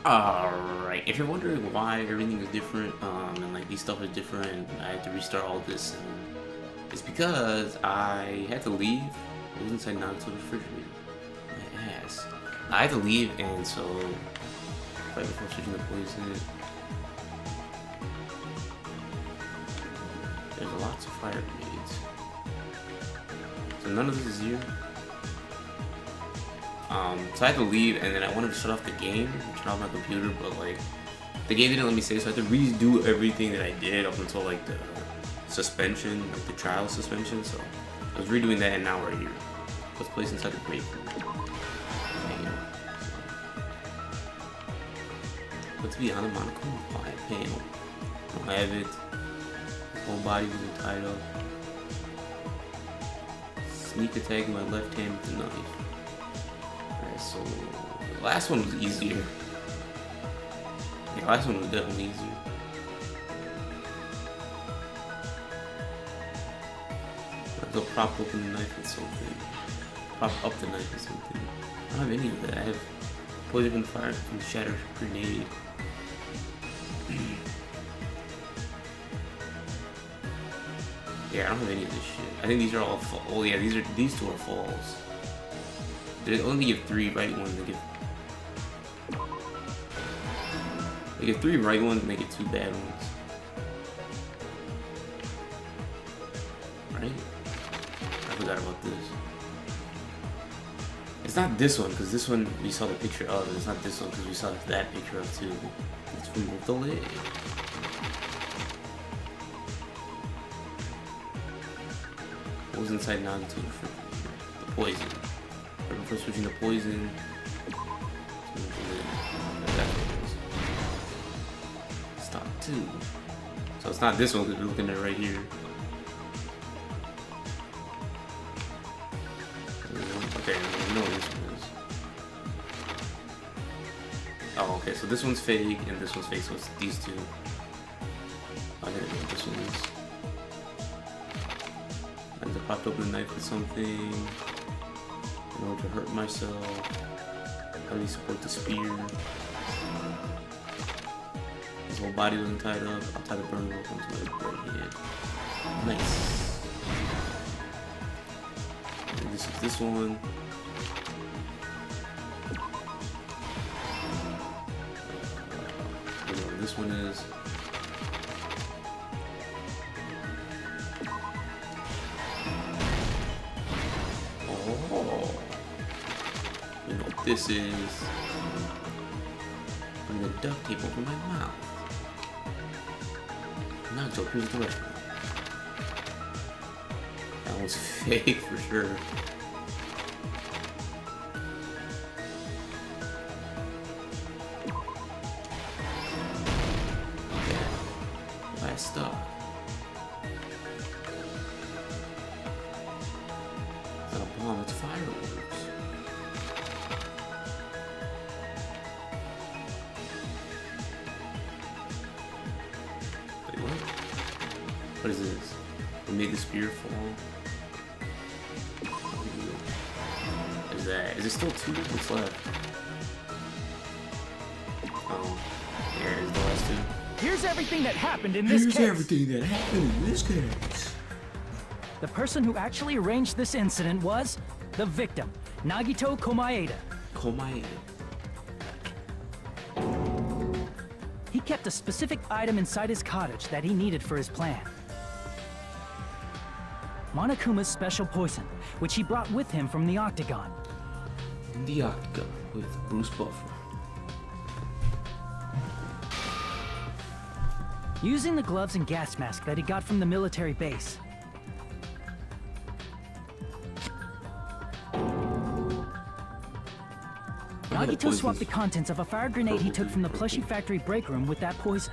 Alright, if you're wondering why everything is different, and like these stuff is different, and I had to restart all this, and it's because I had to leave. It was inside Naruto's refrigerator. My ass. I had to leave, and so right before switching the poison, there's lots of fire grenades. So none of this is here. So I had to leave, and then I wanted to shut off the game, turn off my computer, but like the game didn't let me save, so I had to redo everything that I did up until like the suspension, like the trial suspension. So I was redoing that, and now we're here. Let's place inside the break room. Let's be on a Monokuma panel. I don't have it. Whole body wasn't tied up. Sneak attack my left hand with the knife. Alright, so the last one was easier. Yeah, the last one was definitely easier. I'll go prop open the knife with something. Prop up the knife with something. I don't have any of that. I have poison from the fire from the shattered grenade. Yeah, I don't have any of this shit. I think these are all oh yeah, these two are falls. They only give 3 right ones. They give 3 right ones and they get 2 bad ones. Right? I forgot about this. It's not this one, because this one we saw the picture of, and it's not this one because we saw that picture of too. Let's remove the lid. What was inside Naruto? The poison. Right before switching to poison. That's what it is. Stop 2. So it's not this one because we're looking at it right here. Okay, we know what this one is. Oh, okay, so this one's fake and this one's fake, so it's these two. I didn't know what this one is. I just popped open a knife with something in order to hurt myself. How do you support the spear? His whole body wasn't tied up. I'll tie the burn rope onto my right hand. Nice. And this is this one. I don't know what this one is. Oh, you know what this is? Putting the duct tape over my mouth. Now Joe, here's the rest of it. That was fake for sure. Okay. Last stop. It's not a bomb, it's fireworks. Wait, what? What is this? We made the spear fall. What is that? Is it still 2? What's left? Oh, here's the last 2. Here's everything that happened in this case. Case. The person who actually arranged this incident was the victim, Nagito Komaeda. Komaeda. He kept a specific item inside his cottage that he needed for his plan. Monokuma's special poison, which he brought with him from the Octagon. The Octagon with Bruce Buffer. Using the gloves and gas mask that he got from the military base. Nagito swapped the contents of a fire grenade he took from the plushie factory break room with that poison.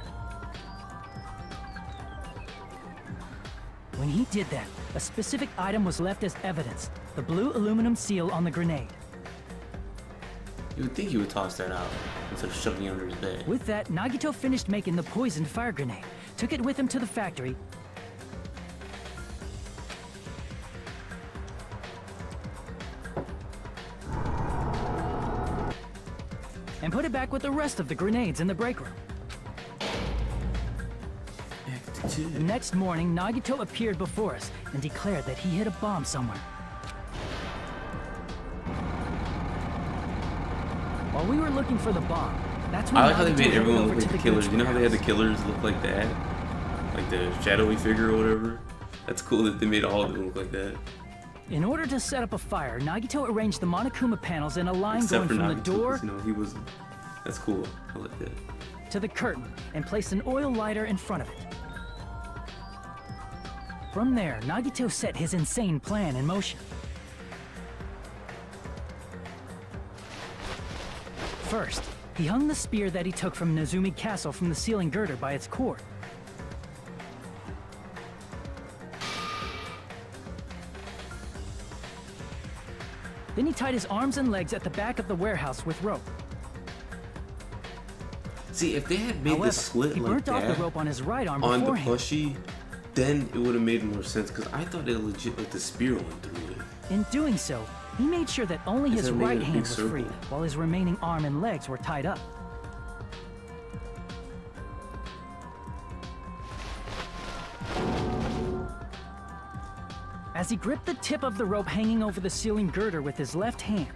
When he did that, a specific item was left as evidence, the blue aluminum seal on the grenade. You would think he would toss that out instead of shoving it under his bed. With that, Nagito finished making the poisoned fire grenade, took it with him to the factory, and put reported back with the rest of the grenades in the break room. Act 2. The next morning, Nagito appeared before us and declared that he hid a bomb somewhere. While we were looking for the bomb, that's when I like how they Nagito made headed everyone over look to like the the killers. Gooch You know how they had the warehouse. killers look like that? Like the shadowy figure or whatever? That's cool that they made all of them look like that. In order to set up a fire, Nagito arranged the Monokuma panels in a line Except going for from the Nagito, door 'cause, you know, he was... That's cool. I like that. to the curtain and placed an oil lighter in front of it. From there, Nagito set his insane plan in motion. First, he hung the spear that he took from Nezumi Castle from the ceiling girder by its cord. Then he tied his arms and legs at the back of the warehouse with rope. See, if they had made However, the slit he like burnt off the that rope on his right arm on the beforehand. plushie, then it would have made more sense. Because I thought it legit, like the spear went through it. In doing so, he made sure that only his Instead of making right a big hand was free, circle. while his remaining arm and legs were tied up. As he gripped the tip of the rope hanging over the ceiling girder with his left hand,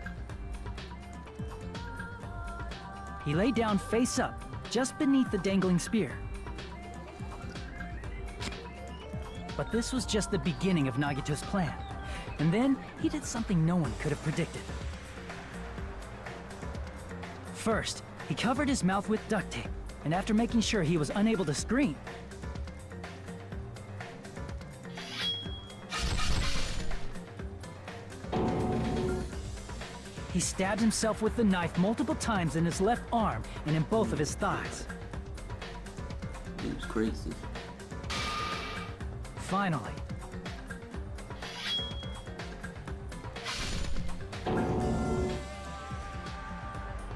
he lay down face up, just beneath the dangling spear. But this was just the beginning of Nagito's plan. And then, he did something no one could have predicted. First, he covered his mouth with duct tape, and after making sure he was unable to scream, he stabbed himself with the knife multiple times in his left arm and in both of his thighs. It was crazy. Finally,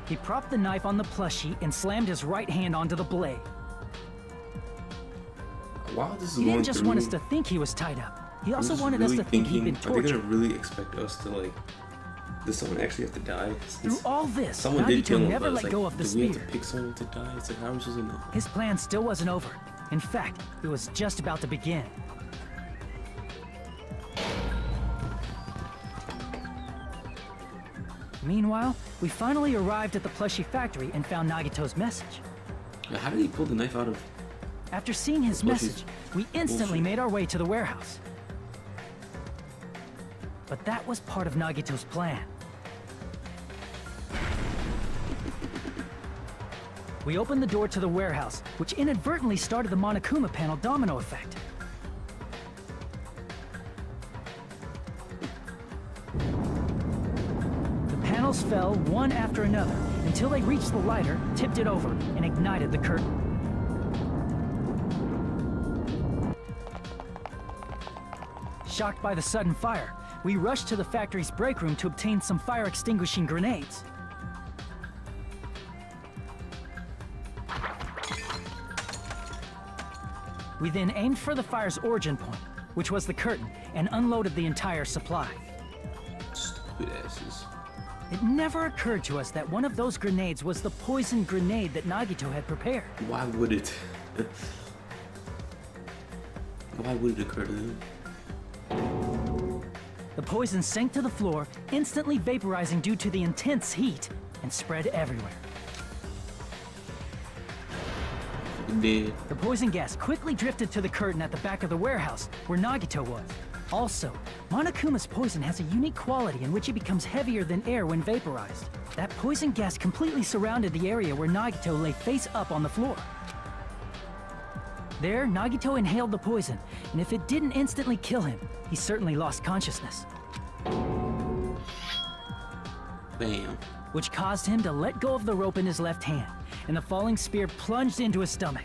he propped the knife on the plushie and slammed his right hand onto the blade. While this is He going didn't just through, want us to think he was tied up. He I'm also just wanted us really to think he'd been thinking, are they tortured. gonna really expect us to like? Does someone actually have to die? Through all this, Someone did kill Nagito him, never but it's let like, go of the do we have spear. to pick someone to die? It's like, how are we supposed to know? His plan still wasn't over. In fact, it was just about to begin. Meanwhile, we finally arrived at the plushie factory and found Nagito's message. How did he pull the knife out of? After seeing his Plushie's message, we instantly bullshit. made our way to the warehouse. But that was part of Nagito's plan. We opened the door to the warehouse, which inadvertently started the Monokuma panel domino effect. The panels fell one after another until they reached the lighter, tipped it over, and ignited the curtain. Shocked by the sudden fire, we rushed to the factory's break room to obtain some fire-extinguishing grenades. We then aimed for the fire's origin point, which was the curtain, and unloaded the entire supply. Stupid asses. It never occurred to us that one of those grenades was the poison grenade that Nagito had prepared. Why would it? Why would it occur to them? The poison sank to the floor, instantly vaporizing due to the intense heat, and spread everywhere. It did. The poison gas quickly drifted to the curtain at the back of the warehouse, where Nagito was. Also, Monokuma's poison has a unique quality in which it becomes heavier than air when vaporized. That poison gas completely surrounded the area where Nagito lay face up on the floor. There, Nagito inhaled the poison, and if it didn't instantly kill him, he certainly lost consciousness, Bam. which caused him to let go of the rope in his left hand, and the falling spear plunged into his stomach.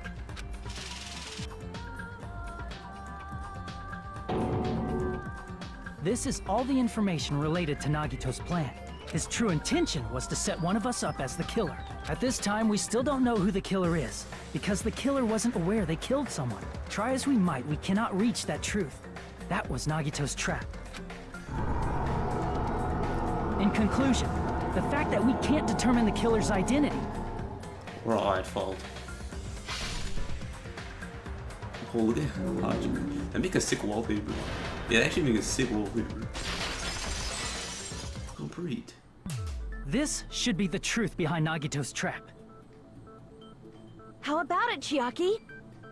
This is all the information related to Nagito's plan. His true intention was to set one of us up as the killer. At this time, we still don't know who the killer is, because the killer wasn't aware they killed someone. Try as we might, we cannot reach that truth. That was Nagito's trap. In conclusion, the fact that we can't determine the killer's identity We're all at fault. Oh, look at logic. That make a sick wallpaper. Yeah, that actually make a sick wallpaper. Complete. This should be the truth behind Nagito's trap. How about it, Chiaki?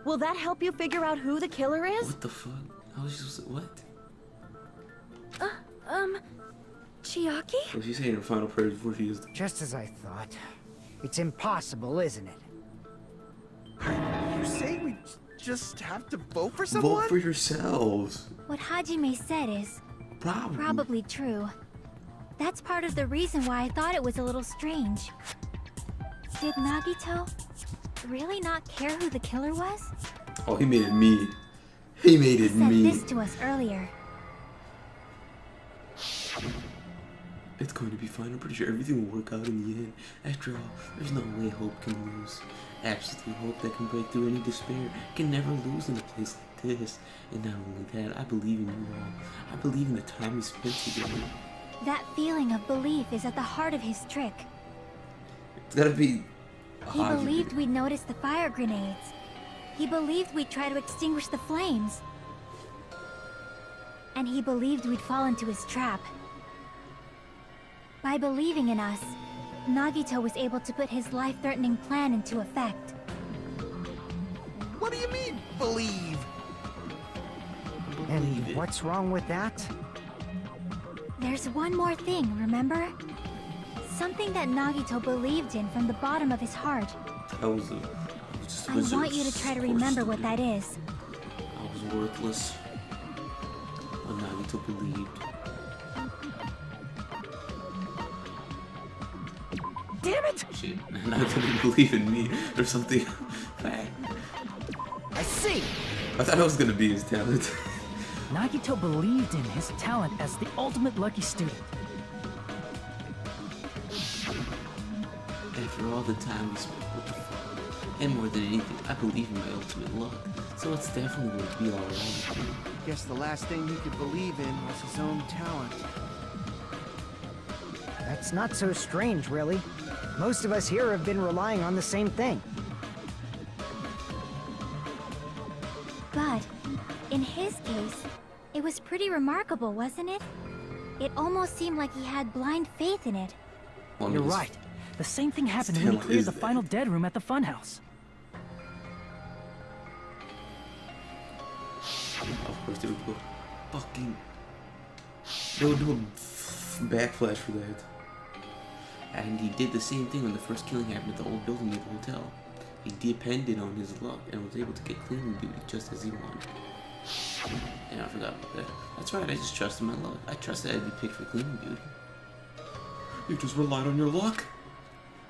Will that help you figure out who the killer is? What the fuck? How was she supposed to, what? Chiaki? What she saying her final prayers before she is? Just as I thought. It's impossible, isn't it? You say we just have to vote for someone? Vote for yourselves. What Hajime said is probably true. That's part of the reason why I thought it was a little strange. Did Nagito really not care who the killer was? Oh, he made it me. He made it He said me. this to us earlier. It's going to be fine. I'm pretty sure everything will work out in the end. After all, there's no way hope can lose. Absolute hope that can break through any despair can never lose in a place like this. And not only that, I believe in you all. I believe in the time we spent together. That feeling of belief is at the heart of his trick. It's gotta be. He believed we'd notice the fire grenades. He believed we'd try to extinguish the flames. And he believed we'd fall into his trap. By believing in us, Nagito was able to put his life-threatening plan into effect. What do you mean, believe? And what's wrong with that? There's one more thing, remember? Something that Nagito believed in from the bottom of his heart. I was just a I wizard. want you to try to remember what that is. I was worthless. But Nagito believed. Damn it! Shit, Nagito didn't believe in me or something. I see! I thought I was gonna be his talent. Nagito believed in his talent as the ultimate lucky student. After all the time we spent, what the fuck? And more than anything, I believe in my ultimate luck. So it's definitely going to be alright. Guess the last thing he could believe in was his own talent. That's not so strange, really. Most of us here have been relying on the same thing. But, in his case, it was pretty remarkable, wasn't it? It almost seemed like he had blind faith in it. Well, You're right. The same thing happened when he talent cleared is the that. final dead room at the funhouse. Of course, they would go fucking. They would do a backflash for that. And he did the same thing when the first killing happened at the old building at the hotel. He depended on his luck and was able to get cleaning duty just as he wanted. And I forgot about that. That's right, I just trusted my luck. I trusted I'd be picked for cleaning duty. You just relied on your luck?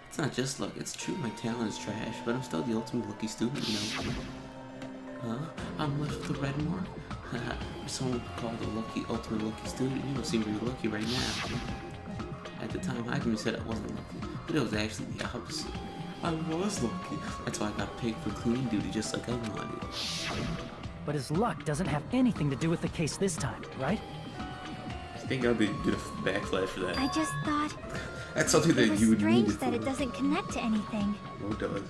It's not just luck, it's true my talent is trash, but I'm still the ultimate lucky student, you know. Huh? I'm left with a red mark? Haha, someone called a lucky, ultimate lucky student. You don't seem very lucky right now. At the time, Hajime said I wasn't lucky, but it was actually the opposite. I was lucky. That's why I got picked for cleaning duty just like I wanted. But his luck doesn't have anything to do with the case this time, right? I think I'll be did a backflash for that. I just thought That's something it that was you would need strange it that it for. doesn't connect to anything. No, it does.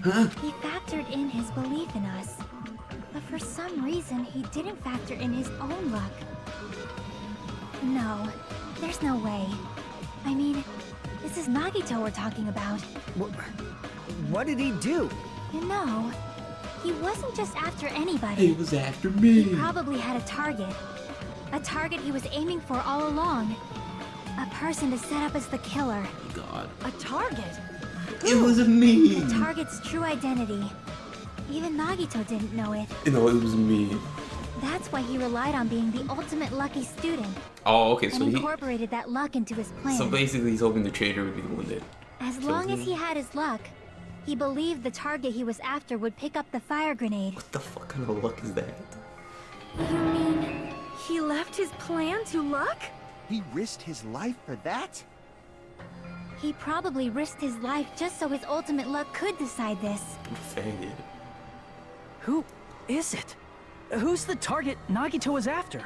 Huh? He factored in his belief in us. But for some reason, he didn't factor in his own luck. No, there's no way. I mean, this is Nagito we're talking about. What did he do? You know, he wasn't just after He anybody. was after me. He probably had a target. A target he was aiming for all along. A person to set up as the killer. Oh God. A target? It was me. The target's true identity. Even Nagito didn't know it. No, it was me. That's why he relied on being the ultimate lucky student. Oh, okay. So And he. incorporated that luck into his plan. So basically, he's hoping the traitor would be the one that. As long as he had his luck, he believed the target he was after would pick up the fire grenade. What the fuck kind of luck is that? You mean he left his plan to luck? He risked his life for that? He probably risked his life just so his ultimate luck could decide this. Faggot. Who is it? Who's the target Nagito was after?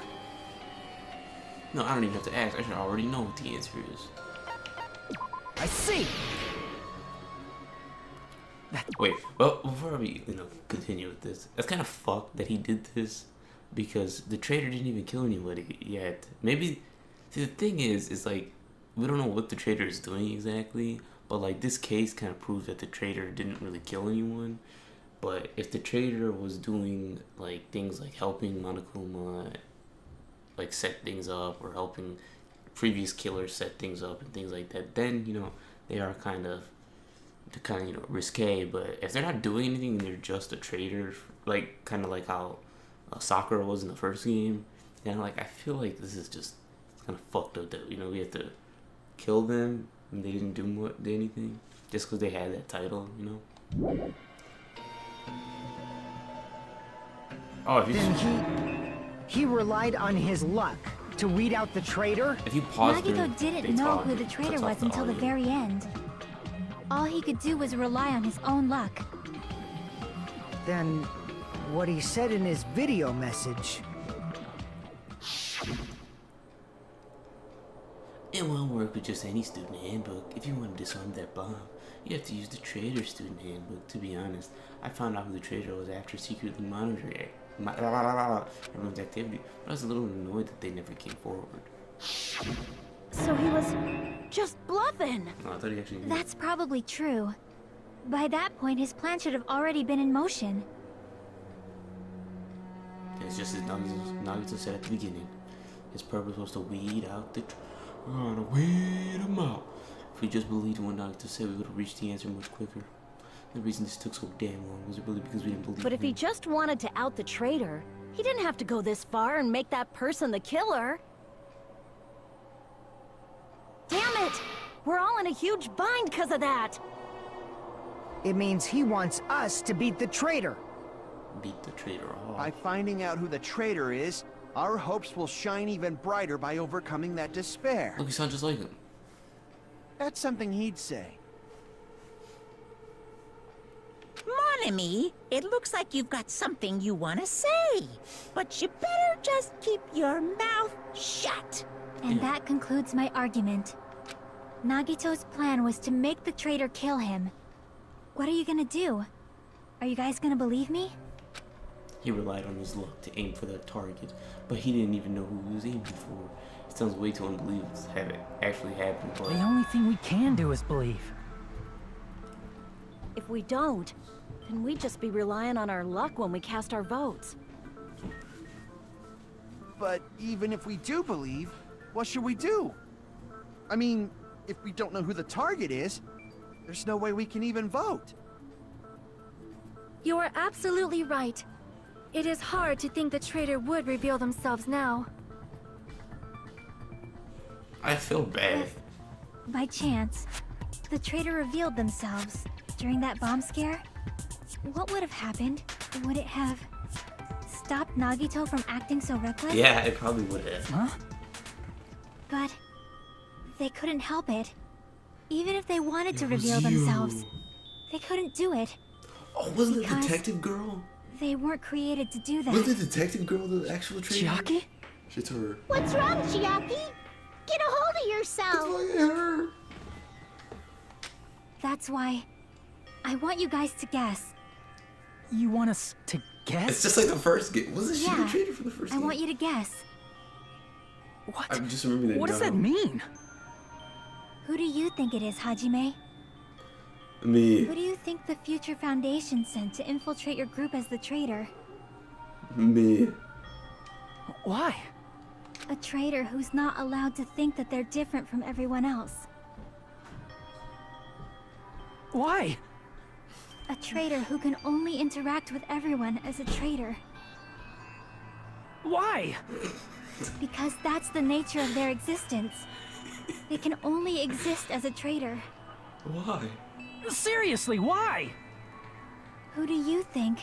No, I don't even have to ask. I should already know what the answer is. I see! Wait, well, before we, continue with this, that's kind of fucked that he did this because the traitor didn't even kill anybody yet. Maybe, see, the thing is like, we don't know what the traitor is doing exactly, but like, this case kind of proves that the traitor didn't really kill anyone. But if the traitor was doing, like, things like helping Monokuma, like, set things up, or helping previous killers set things up and things like that, then, they are kind of risque. But if they're not doing anything, they're just a traitor, like kind of like how Sakura was in the first game. And like, I feel like this is just kind of fucked up that we have to kill them and they didn't do anything just because they had that title. Oh, if you Then he relied on his luck to weed out the traitor? if you pause Nagito didn't know who the traitor was until the very end. All he could do was rely on his own luck. Then what he said in his video message. It won't work with just any student handbook. If you want to disarm that bomb, you have to use the traitor student handbook. To be honest, I found out who the traitor was after secretly monitoring everyone's activity, but I was a little annoyed that they never came forward. So he was just bluffing. Oh, I thought he actually knew. That's probably true. By that point, his plan should have already been in motion. It's just as Nagito said at the beginning. His purpose was to weed out the... to weed him out. If we just believed what Nagito said, we would have reached the answer much quicker. The reason this took so damn long was really because we didn't believe But if he him. just wanted to out the traitor, he didn't have to go this far and make that person the killer. Damn it! We're all in a huge bind because of that! It means he wants us to beat the traitor. Beat the traitor off. By finding out who the traitor is, our hopes will shine even brighter by overcoming that despair. Look, you sound just like him. That's something he'd say. Mon ami, it looks like you've got something you want to say. But you better just keep your mouth shut. And that concludes my argument. Nagito's plan was to make the traitor kill him. What are you gonna do? Are you guys gonna believe me? He relied on his luck to aim for that target, but he didn't even know who he was aiming for. It sounds way too unbelievable to have it actually happen, but... The only thing we can do is believe. If we don't, then we'd just be relying on our luck when we cast our votes. But even if we do believe, what should we do? I mean, if we don't know who the target is, there's no way we can even vote. You are absolutely right. It is hard to think the traitor would reveal themselves now. I feel bad. If, by chance, the traitor revealed themselves during that bomb scare, what would have happened? Would it have stopped Nagito from acting so reckless? Yeah, it probably would have. Huh? But they couldn't help it. Even if they wanted to It was reveal themselves, you. they couldn't do it. Oh, wasn't it Because- Detective Girl? They weren't created to do that. Wasn't it Detective Girl the actual traitor? Chiaki? It's her. What's wrong, Chiaki? Get a hold of yourself. It's her. That's why I want you guys to guess. You want us to It's guess? just like the first game. Wasn't she the Yeah, traitor for the first I game? want you to guess. What? I just remember that. What does now. that mean? Who do you think it is, Hajime? Me. Who do you think the future Foundation sent to infiltrate your group as the traitor? Me. Why? A traitor who's not allowed to think that they're different from everyone else. Why? A traitor who can only interact with everyone as a traitor. Why? Because that's the nature of their existence. They can only exist as a traitor. Why? Seriously, why? Who do you think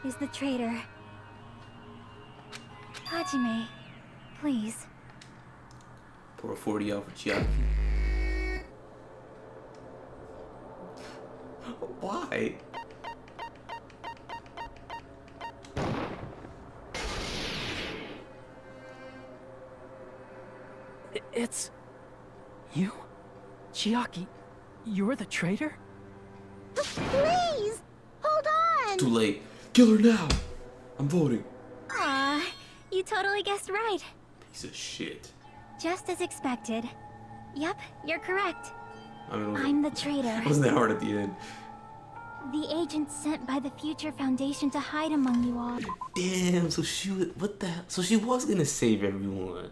is the traitor? Hajime, please. Pour a 40 out for Chiaki. Why? It's... you? Chiaki, you're the traitor? Please! too late. Kill her now. I'm voting. Aw, you totally guessed right. Piece of shit. Just as expected. Yep, you're correct. I mean, I'm the traitor. wasn't that hard at the end? The agent sent by the Future Foundation to hide among you all. Damn, so she was, what the hell? So she was gonna save everyone.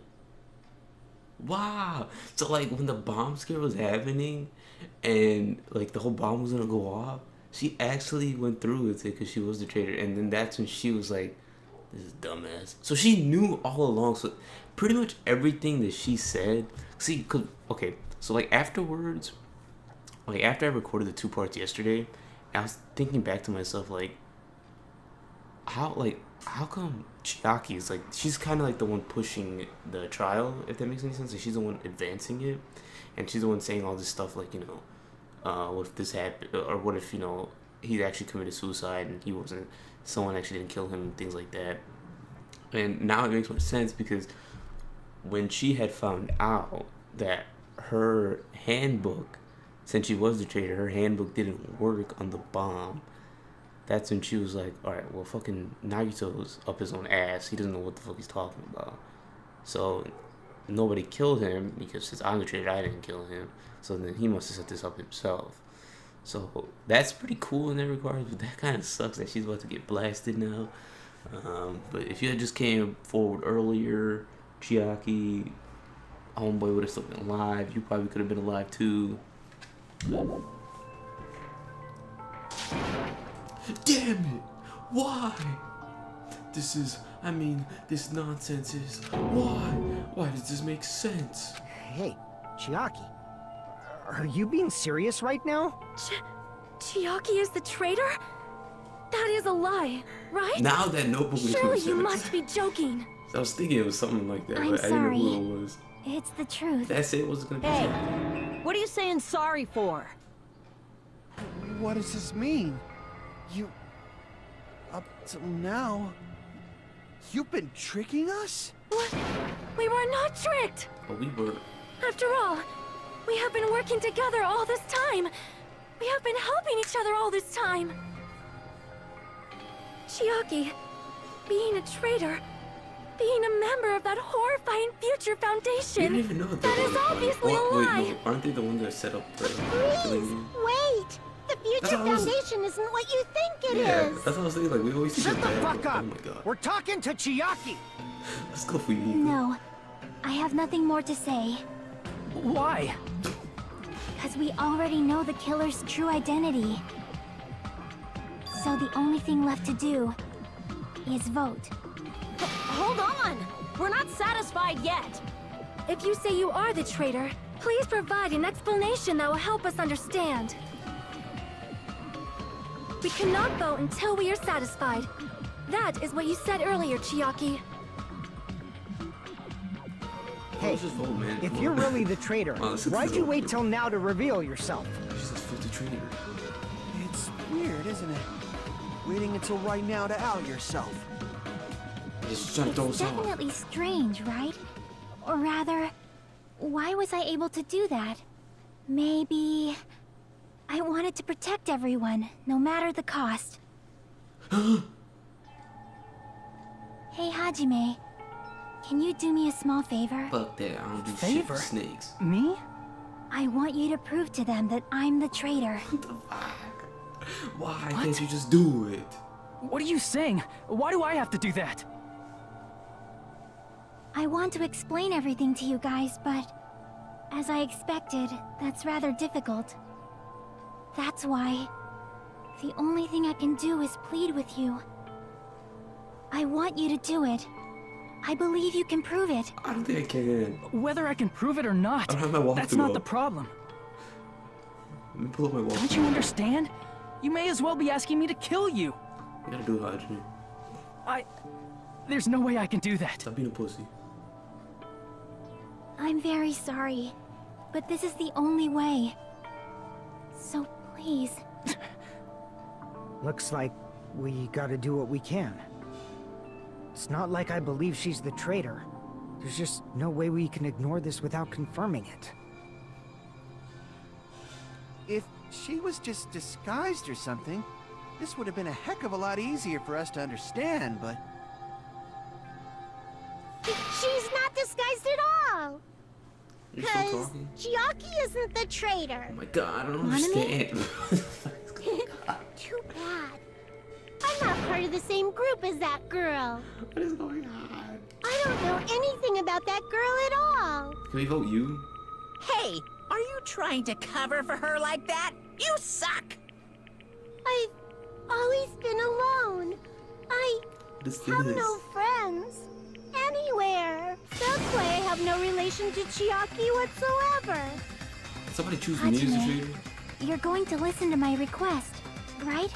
Wow. So like when the bomb scare was happening and like the whole bomb was gonna go off, she actually went through with it because she was the traitor. And then that's when she was like, this is dumbass. So she knew all along. So pretty much everything that she said, see, cause, okay, so like afterwards, like after I recorded the 2 parts yesterday, I was thinking back to myself, like, how come Chiaki is like, she's kind of like the one pushing the trial, if that makes any sense. Like, she's the one advancing it, and she's the one saying all this stuff, like, you know, what if this happened, or what if, you know, he actually committed suicide and he wasn't, someone actually didn't kill him, and things like that. And now it makes more sense because when she had found out that her handbook, since she was the traitor, her handbook didn't work on the bomb, that's when she was like, alright, well, fucking Nagito's up his own ass. He doesn't know what the fuck he's talking about. So nobody killed him because since I'm the traitor, I didn't kill him. So then he must have set this up himself. So that's pretty cool in that regard, but that kind of sucks that she's about to get blasted now. But if you had just came forward earlier, Chiaki, homeboy would have still been alive. You probably could have been alive too. Damn it! Why? This nonsense is... Why? Why does this make sense? Hey, Chiaki. Are you being serious right now? Chiaki is the traitor? That is a lie, right? Now that notebook makes more Surely sense. you must be joking. I was thinking it was something like that, I'm but I didn't know sorry. who it was. It's the truth. That's it? Was it gonna be Hey, something? what are you saying sorry for? What does this mean? You... Up till now... You've been tricking us? What? We were not tricked! Oh, we were. After all, we have been working together all this time. We have been helping each other all this time. Chiaki, being a traitor, being a member of that horrifying Future We Foundation, didn't even know that is obviously a Wait, lie. no, aren't they the ones that set up the killing you? Wait! The Future That's what I was- Foundation isn't what you think it is. Yeah, that's what I was thinking. Like, we always see Shut the bad fuck guy. up! Oh my god. We're talking to Chiaki! Let's go for you. No, I have nothing more to say. Why? Because we already know the killer's true identity. So the only thing left to do is vote. Hold on! We're not satisfied yet! If you say you are the traitor, please provide an explanation that will help us understand. We cannot vote until we are satisfied. That is what you said earlier, Chiaki. Hey, Let's just vote, man. if Come you're on. really the traitor, Oh, this is why'd you over. wait till now to reveal yourself? She's a filthy traitor. It's weird, isn't it? Waiting until right now to out yourself. Just trying to throw It's us off. definitely strange, right? Or rather, why was I able to do that? Maybe... I wanted to protect everyone, no matter the cost. Hey, Hajime. Can you do me a small favor? Fuck that. I don't do shit Favor? for snakes. Me? I want you to prove to them that I'm the traitor. What the fuck? Why can't you just do it? What are you saying? Why do I have to do that? I want to explain everything to you guys, but... as I expected, that's rather difficult. That's why... the only thing I can do is plead with you. I want you to do it. I believe you can prove it. I don't think I can. Whether I can prove it or not, I don't have my walkthrough that's not up. the problem. Let me pull up my wall. Don't you understand? You may as well be asking me to kill you. You gotta do it, Hajime. There's no way I can do that. Stop being a pussy. I'm very sorry, but this is the only way. So please. Looks like we gotta do what we can. It's not like I believe she's the traitor. There's just no way we can ignore this without confirming it. If she was just disguised or something, This would have been a heck of a lot easier for us to understand, but... She's not disguised at all. You're still talking? Chiaki isn't the traitor. Oh my god, I don't understand. Too bad. I'm not part of the same group as that girl. What is going on? I don't know anything about that girl at all. Can we vote you? Hey, are you trying to cover for her like that? You suck! I've always been alone. I have no friends anywhere. That's why I have no relation to Chiaki whatsoever. Somebody choose me as a Hajime, traitor? you're going to listen to my request, right?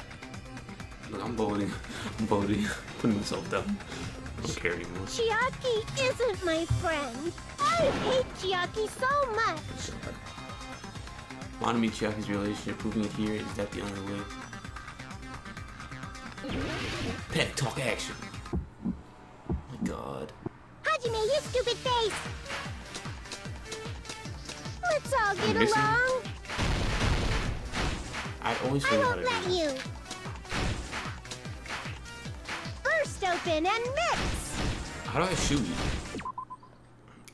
Look, I'm voting. I'm voting. Putting myself down. I don't care anymore. Chiaki isn't my friend. I hate Chiaki so much. Wanna meet Chiaki's relationship, proving it here, is that the only way? Pet talk action. Oh my god. Hajime, you stupid face. Let's all get missing? along. I always I forget how won't to let do this. you. Burst open and mix. How do I shoot you?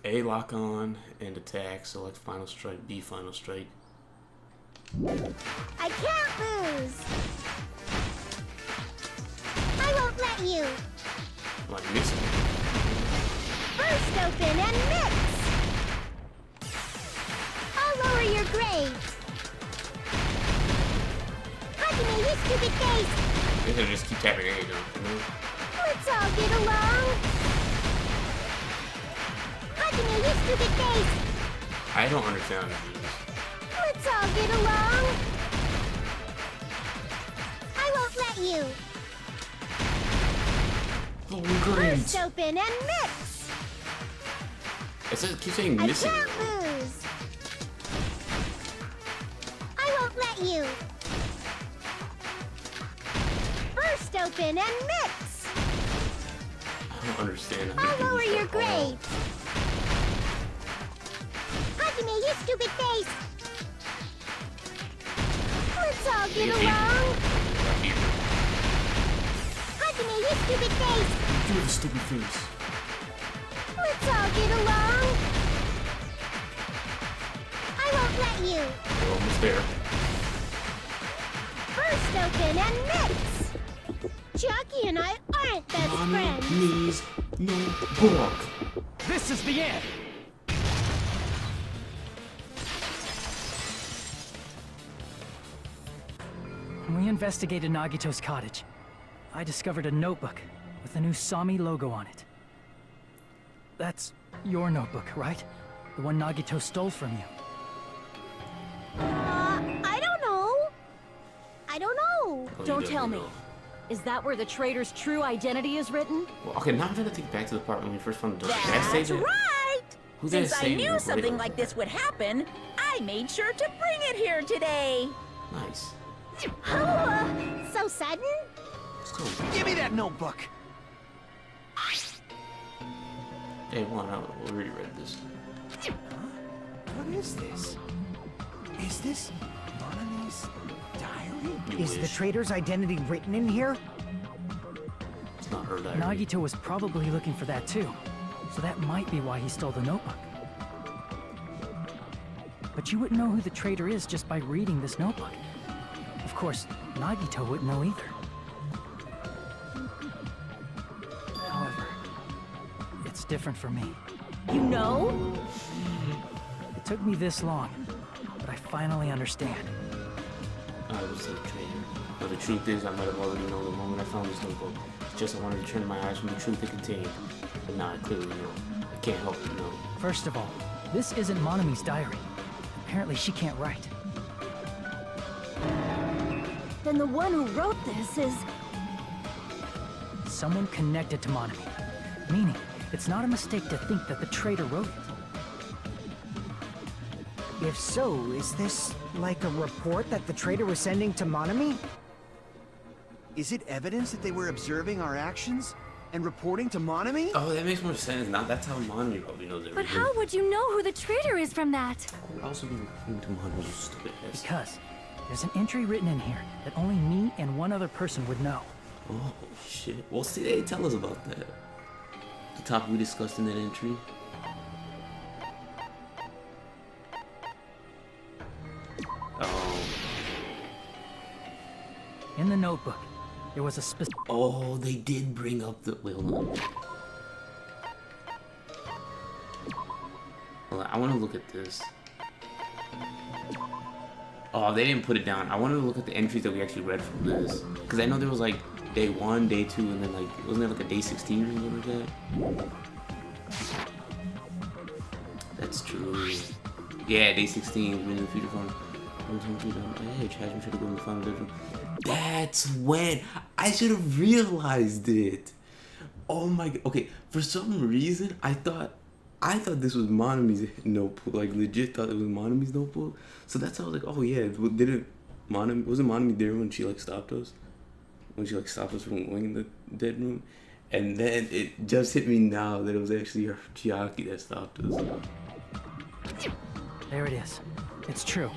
A lock on and attack, select final strike, B final strike. I can't lose. I won't let you. I'm like missing. Burst open and mix. I'll lower your grades. Hajime, you stupid face. I guess I just keep tapping A, you know? Let's all get along. Hajime, you stupid face. I don't understand how to do this. Let's all get along. I won't let you. Oh, great. Burst open and mix. It says, keep saying I missing. can't lose. I won't let you. Burst open and mix. I don't understand. I'll lower your grades. Hajime, you stupid face. Let's all get along. Hajime, you stupid face. Do the stupid face. Let's all get along. I won't let you. We're almost there. Burst open and mix. Chiaki and I aren't best friends. Knees, no book. This is the end! When we investigated Nagito's cottage, I discovered a notebook with the new Sami logo on it. That's your notebook, right? The one Nagito stole from you. I don't know. I don't know. Oh, Don't you tell me. know. Is that where the traitor's true identity is written? Well, okay, now I'm gonna think back to the part when we first found the door. Did I say That's that? right! Who did I Since I say knew was something right? like this would happen, I made sure to bring it here today. Nice. Oh, so sudden? So, Give me that notebook! hey, one, I already read this. What is this? Is this Monami's diary? You Is the wish. traitor's identity written in here? It's not her diary. Nagito was probably looking for that too, so that might be why he stole the notebook. But you wouldn't know who the traitor is just by reading this notebook. Of course, Nagito wouldn't know either. However, it's different for me. You know? It took me this long, but I finally understand. I was a traitor. But the truth is, I might have already known the moment I found this notebook. It's just I wanted to turn my eyes from the truth it contained. But now I clearly know. I can't help but know. First of all, this isn't Monami's diary. Apparently she can't write. Then the one who wrote this is... Someone connected to Monami. Meaning, it's not a mistake to think that the traitor wrote it. If so, is this like a report that the traitor was sending to Monami? Is it evidence that they were observing our actions and reporting to Monami? Oh, that makes more sense. Now that's how Monami probably knows everything. But how would you know who the traitor is from that? Who would also be reporting to Monami, you stupid ass? Because There's an entry written in here that only me and one other person would know. Oh shit. Well, see, they tell us about that. The topic we discussed in that entry. Oh. In the notebook, there was a specific... Oh, they did bring up the... Wait, hold on. Hold on, I want to look at this. Oh, they didn't put it down. I wanted to look at the entries that we actually read from this. Because I know there was like day 1, day 2, and then like, wasn't there like a day 16 or something like that? That's true. Yeah, day 16, we're in the future form. Hey, Chad, should have gone to the final division. That's when I should have realized it. Oh my god. Okay, for some reason I thought this was Monami's notebook. Like legit thought it was Monami's notebook. So that's how I was like, oh yeah, wasn't Monami there when she like stopped us? When she like stopped us from going in the dead room? And then it just hit me now that it was actually her Chiaki that stopped us. There it is. It's true.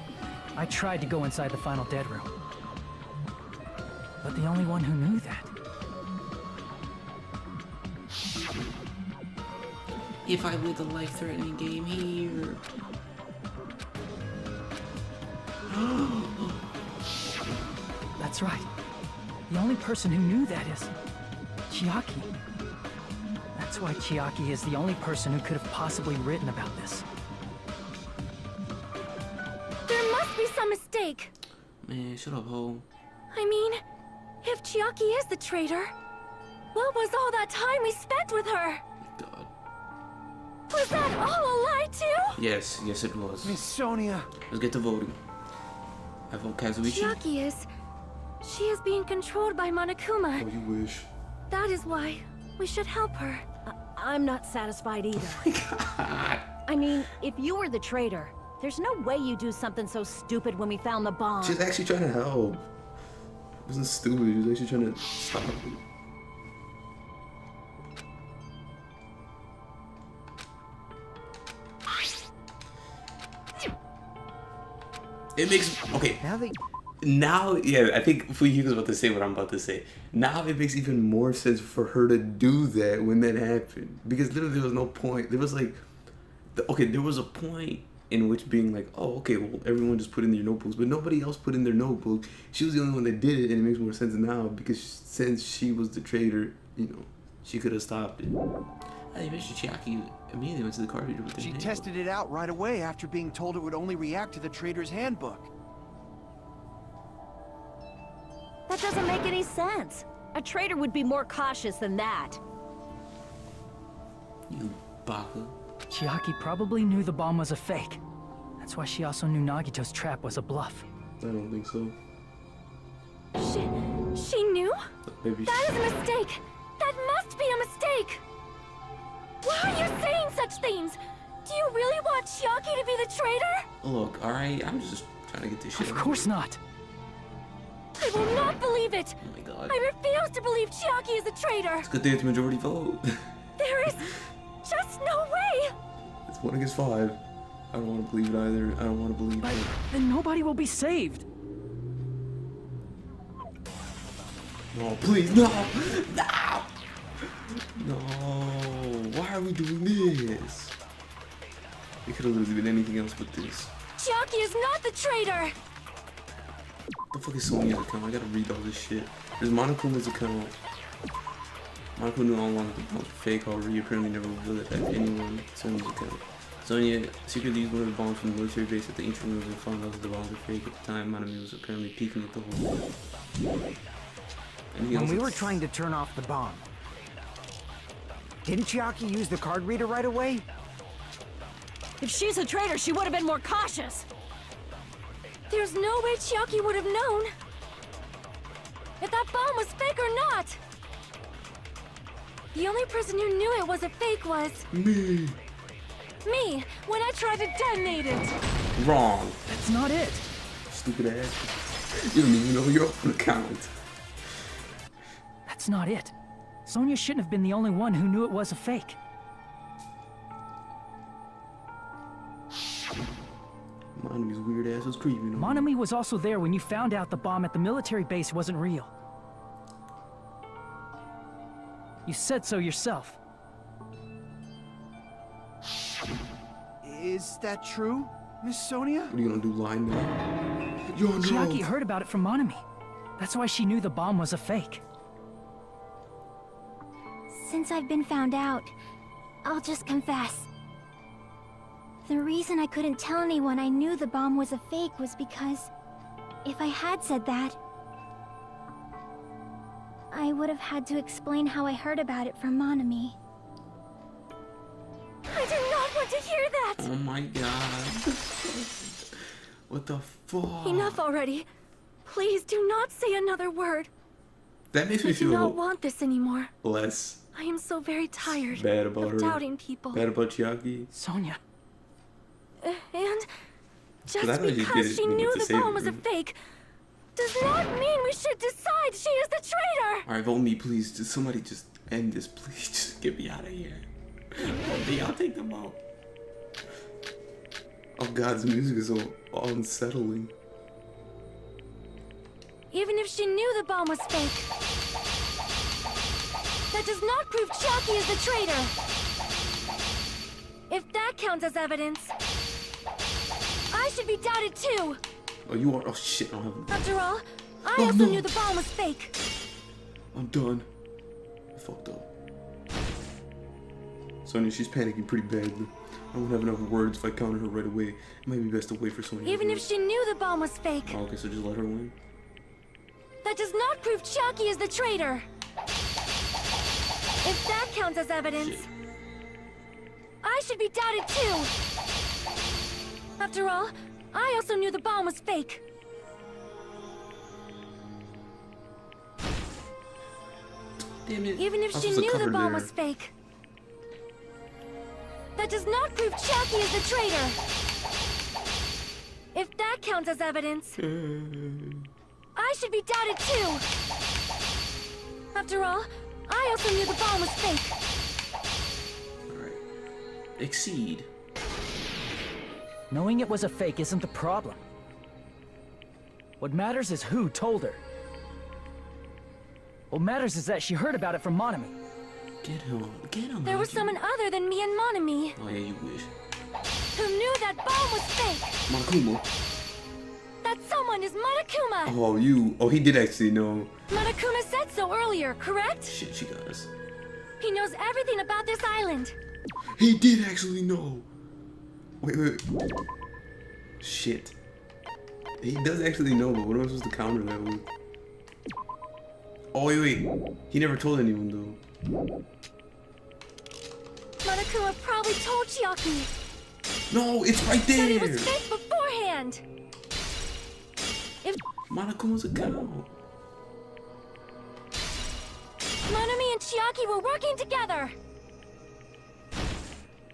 I tried to go inside the final dead room. But the only one who knew that. If I win the life-threatening game here. That's right. The only person who knew that is Chiaki. That's why Chiaki is the only person who could have possibly written about this. There must be some mistake. Man, shut up, ho. I mean, if Chiaki is the traitor, what was all that time we spent with her? God. Was that all a lie too? Yes, it was. Miss Sonia. Let's get to voting. I vote Kazuichi. Chiaki is... She is being controlled by Monokuma. Oh, you wish. That is why we should help her. I'm not satisfied either. Oh my god. I mean, if you were the traitor, there's no way you do something so stupid when we found the bomb. She's actually trying to help. It wasn't stupid, she was actually trying to stop it. It makes... Okay. Now, yeah, I think Fuyuki's about to say what I'm about to say. Now it makes even more sense for her to do that when that happened. Because literally there was no point. There was like... Okay, there was a point in which being like, oh, okay, well, everyone just put in their notebooks. But nobody else put in their notebook. She was the only one that did it, and it makes more sense now. Because since she was the traitor, you know, she could have stopped it. I mentioned Chiaki immediately went to the car reader with She tested it out right away after being told it would only react to the traitor's handbook. That doesn't make any sense. A traitor would be more cautious than that. You baka. Chiaki probably knew the bomb was a fake. That's why she also knew Nagito's trap was a bluff. I don't think so. She knew? Maybe that is a mistake! That must be a mistake! Why are you saying such things? Do you really want Chiaki to be the traitor? Look, alright, I'm just trying to get this shit. Of course not. I will not believe it! Oh my god. I refuse to believe Chiaki is a traitor! It's good they have the majority vote. There is just no way! It's 1 against 5. I don't want to believe it either. I don't want to believe it. Then nobody will be saved. No, please, no! No! No! Why are we doing this? It could have literally been anything else but this. Chiaki is not the traitor! What the fuck is Sonia's account? I gotta read all this shit. There's Monokuma's account. Monokuma knew all along that the bombs were fake, however he apparently never revealed it to anyone. Sonia's account. Sonia secretly used one of the bombs from the military base at the ancient ruins and found out that the bombs were fake. At the time, Monami was apparently peeking at the hole. When we were trying to turn off the bomb, didn't Chiaki use the card reader right away? If she's a traitor, she would have been more cautious. There's no way Chiaki would have known if that bomb was fake or not. The only person who knew it was a fake was... Me, when I tried to detonate it. Wrong. That's not it. Stupid ass. You don't even know your own account. That's not it. Sonia shouldn't have been the only one who knew it was a fake. Monami's weird ass was creeping on me. Monami was also there when you found out the bomb at the military base wasn't real. You said so yourself. Is that true, Miss Sonia? What are you gonna do, lie now? You're on Chiaki drugs. heard about it from Monami. That's why she knew the bomb was a fake. Since I've been found out, I'll just confess. The reason I couldn't tell anyone I knew the bomb was a fake was because if I had said that, I would have had to explain how I heard about it from Monami. I do not want to hear that! Oh my god. What the fuck? Enough already. Please do not say another word. That makes me I do feel not want this anymore. less I am so very tired bad about of her. doubting people. Bad about Chiaki. Sonia. And just I thought you because did she it knew to the save bomb was a her. fake does not mean we should decide she is the traitor! Alright, vote me, please. Just somebody just end this, please. Just get me out of here. Vote me, I'll take them out. Oh god, this music is so unsettling. Even if she knew the bomb was fake, that does not prove Chiaki is the traitor. If that counts as evidence, I should be doubted too. Oh, you are. Oh shit, I don't have. After all, I Oh, also no. knew the bomb was fake. I'm done. I fucked up. Sonya, she's panicking pretty badly. I won't have enough words if I counter her right away. It might be best to wait for Sonya. Even if she knew the bomb was fake, Oh, okay, so just let her win. that does not prove Chiaki is the traitor. If that counts as evidence, Shit. I should be doubted too. After all, I also knew the bomb was fake. Damn it. Even if I was she supposed to knew the cover bomb there. was fake, that does not prove Chiaki is the traitor. If that counts as evidence, I should be doubted too. After all, I also knew the bomb was fake. Alright. Exceed. Knowing it was a fake isn't the problem. What matters is who told her. What matters is that she heard about it from Monami. Get him. Get him. There was Mikey. someone other than me and Monami Oh, yeah, you wish. who knew that bomb was fake. Monokuma. That someone is Monokuma. Oh, you. Oh, he did actually know. Monokuma said so earlier, correct? Shit, she got us. He knows everything about this island. He did actually know. Wait. Shit. He does actually know, but what am I supposed to counter that with? Oh, wait. He never told anyone, though. Monokuma probably told Chiaki No, it's right that he there. was fake beforehand. If Monokuma's a cow. Monami and Chiaki were working together,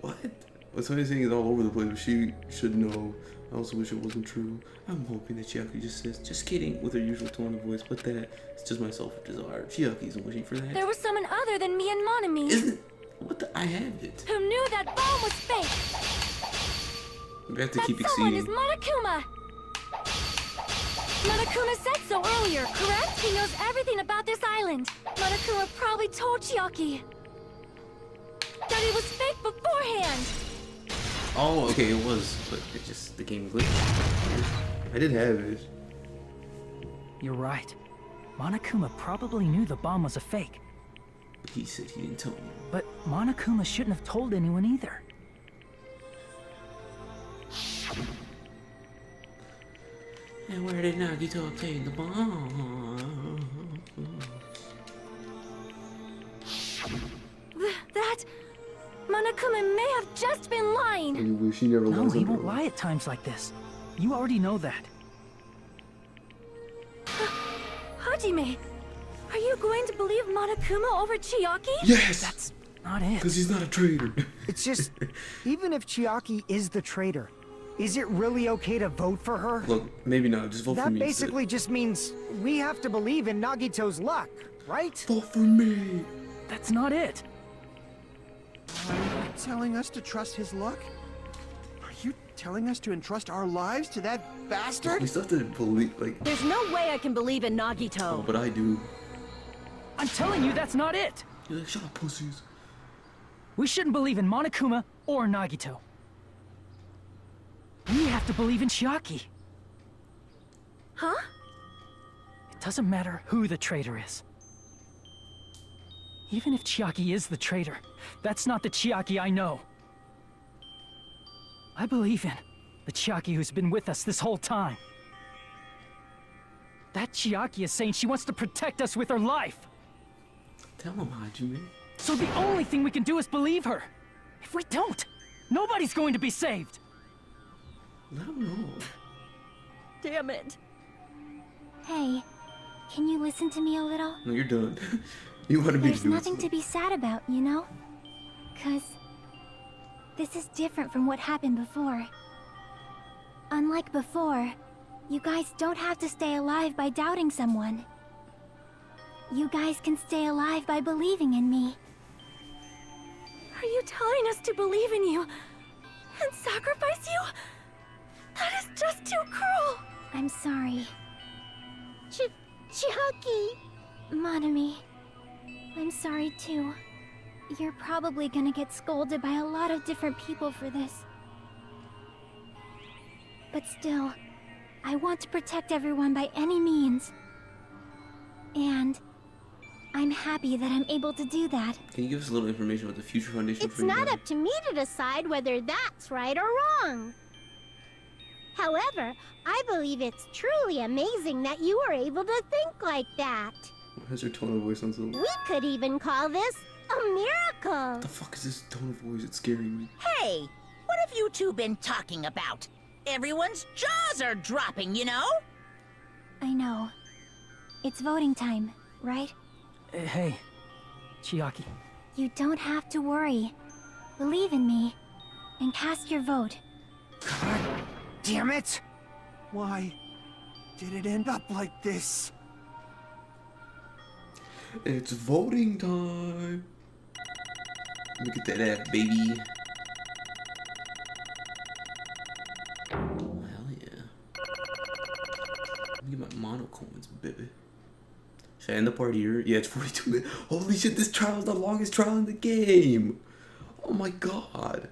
What? What's funny saying is all over the place, but she should know. I also wish it wasn't true. I'm hoping that Chiaki just says, just kidding, with her usual tone of voice, but that it's just my selfish desire. Chiaki isn't wishing for that. there was someone other than me and Monami Isn't what the? I have it. who knew that bomb was fake. We have to That keep someone exceeding. is Monokuma. Monokuma said so earlier, correct? He knows everything about this island. Monokuma probably told Chiaki that it was fake beforehand. Oh, okay, it was, but it just the game glitched. I did have it. You're right. Monokuma probably knew the bomb was a fake. But he said he didn't tell me. But Monokuma shouldn't have told anyone either. And where did Nagito obtain the bomb? That Monokuma may have just been lying. You wish he never No, lies he on won't her. lie at times like this. You already know that. Hajime, are you going to believe Monokuma over Chiaki? Yes! That's not it. Because he's not a traitor. It's just, even if Chiaki is the traitor, is it really okay to vote for her? Look, maybe not. Just vote for That me. basically just means we have to believe in Nagito's luck, right? Vote for me. That's not it. Are you telling us to trust his luck? Are you telling us to entrust our lives to that bastard? We still have to believe, like... There's no way I can believe in Nagito. Oh, but I do. I'm telling you, that's not it! You're like, shut up, pussies. We shouldn't believe in Monokuma or Nagito. We have to believe in Chiaki. Huh? It doesn't matter who the traitor is. Even if Chiaki is the traitor, that's not the Chiaki I know. I believe in the Chiaki who's been with us this whole time. That Chiaki is saying she wants to protect us with her life. Tell him, Hajime. So the only thing we can do is believe her. If we don't, nobody's going to be saved. Let him know. Damn it. Hey, can you listen to me a little? No, you're done. You wanted me to There's do nothing this. to be sad about, you know? 'Cause this is different from what happened before. Unlike before, you guys don't have to stay alive by doubting someone. You guys can stay alive by believing in me. Are you telling us to believe in you and sacrifice you? That is just too cruel. I'm sorry. Chiaki. Monami, I'm sorry too. You're probably gonna get scolded by a lot of different people for this. But still, I want to protect everyone by any means. And I'm happy that I'm able to do that. Can you give us a little information about the Future Foundation? It's not up to me to decide whether that's right or wrong. However, I believe it's truly amazing that you were able to think like that. Why has your tone of voice on so low? We could even call this a miracle. What the fuck is this tone of voice? It's scaring me. Hey, what have you two been talking about? Everyone's jaws are dropping, you know? I know. It's voting time, right? Hey, Chiaki. You don't have to worry. Believe in me, and cast your vote. God damn it! Why did it end up like this? It's voting time. Look at that ass, baby. Hell yeah. Let me get my monocoins, baby. Should I end the part here? Yeah, it's 42 minutes. Holy shit, this trial is the longest trial in the game. Oh my god.